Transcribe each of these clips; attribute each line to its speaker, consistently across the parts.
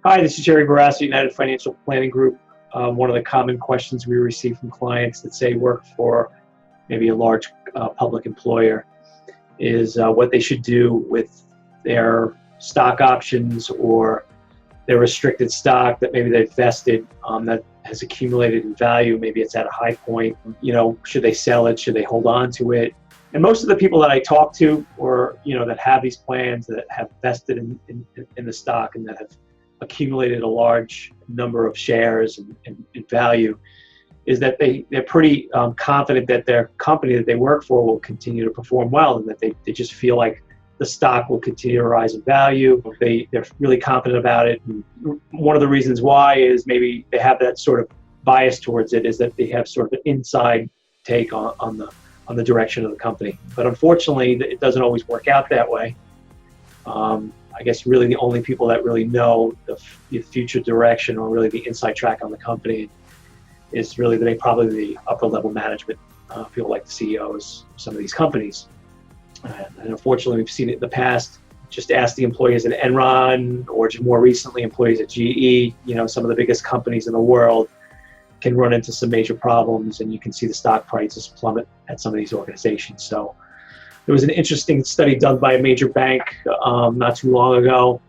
Speaker 1: Hi, this is Jerry Barassa, United Financial Planning Group. One of the common questions we receive from clients that say work for maybe a large public employer is what they should do with their stock options or their restricted stock that maybe they've vested that has accumulated in value. Maybe it's at a high point. Should they sell it? Should they hold on to it? And most of the people that I talk to, or that have these plans that have vested in the stock and that have accumulated a large number of shares in value, is that they're pretty confident that their company that they work for will continue to perform well, and that they just feel like the stock will continue to rise in value. They're really confident about it. And one of the reasons why is maybe they have that sort of bias towards it, is that they have sort of an inside take on the direction of the company. But unfortunately, it doesn't always work out that way. I guess really the only people that really know the future direction, or really the inside track on the company, is really probably the upper level management, people like the CEOs of some of these companies. And unfortunately, we've seen it in the past. Just ask the employees at Enron, or just more recently employees at GE. Some of the biggest companies in the world can run into some major problems, and you can see the stock prices plummet at some of these organizations. So there was an interesting study done by a major bank not too long ago,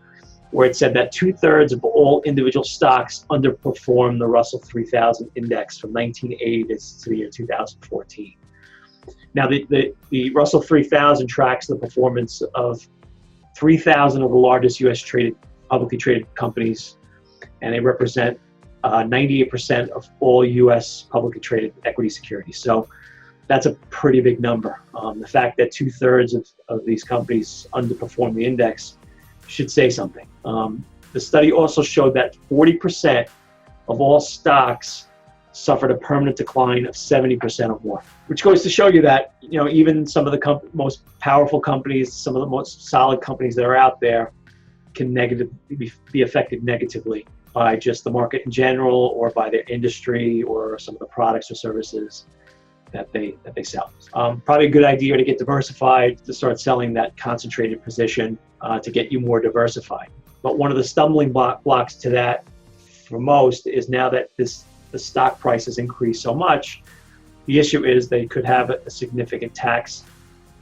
Speaker 1: where it said that 2/3 of all individual stocks underperformed the Russell 3000 index from 1980 to the year 2014. Now, the Russell 3000 tracks the performance of 3,000 of the largest U.S. publicly traded companies, and they represent 98% of all U.S. publicly traded equity securities. So that's a pretty big number. The fact that 2/3 of these companies underperform the index should say something. The study also showed that 40% of all stocks suffered a permanent decline of 70% or more, which goes to show you that even some of the most powerful companies, some of the most solid companies that are out there, can be affected negatively by just the market in general, or by their industry, or some of the products or services that they sell. Probably a good idea to get diversified, to start selling that concentrated position to get you more diversified. But one of the stumbling blocks to that for most is, now that the stock price has increased so much, the issue is they could have a significant tax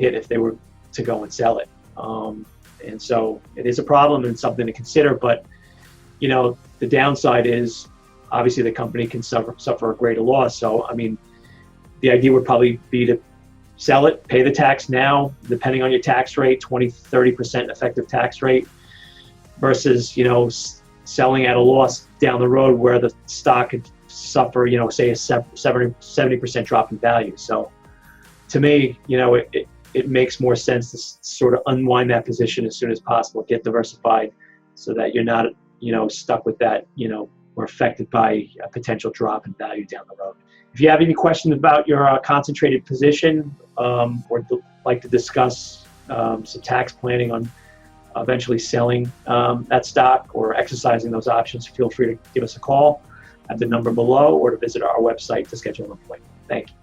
Speaker 1: hit if they were to go and sell it. And so it is a problem and something to consider. But the downside is, obviously, the company can suffer a greater loss. So the idea would probably be to sell it, pay the tax now, depending on your tax rate, 20-30% effective tax rate, versus selling at a loss down the road, where the stock could suffer, say a 70% drop in value. So to me, it makes more sense to sort of unwind that position as soon as possible, get diversified, so that you're not stuck with that, or affected by a potential drop in value down the road. If you have any questions about your concentrated position, or like to discuss some tax planning on eventually selling that stock or exercising those options, feel free to give us a call at the number below, or to visit our website to schedule an appointment. Thank you.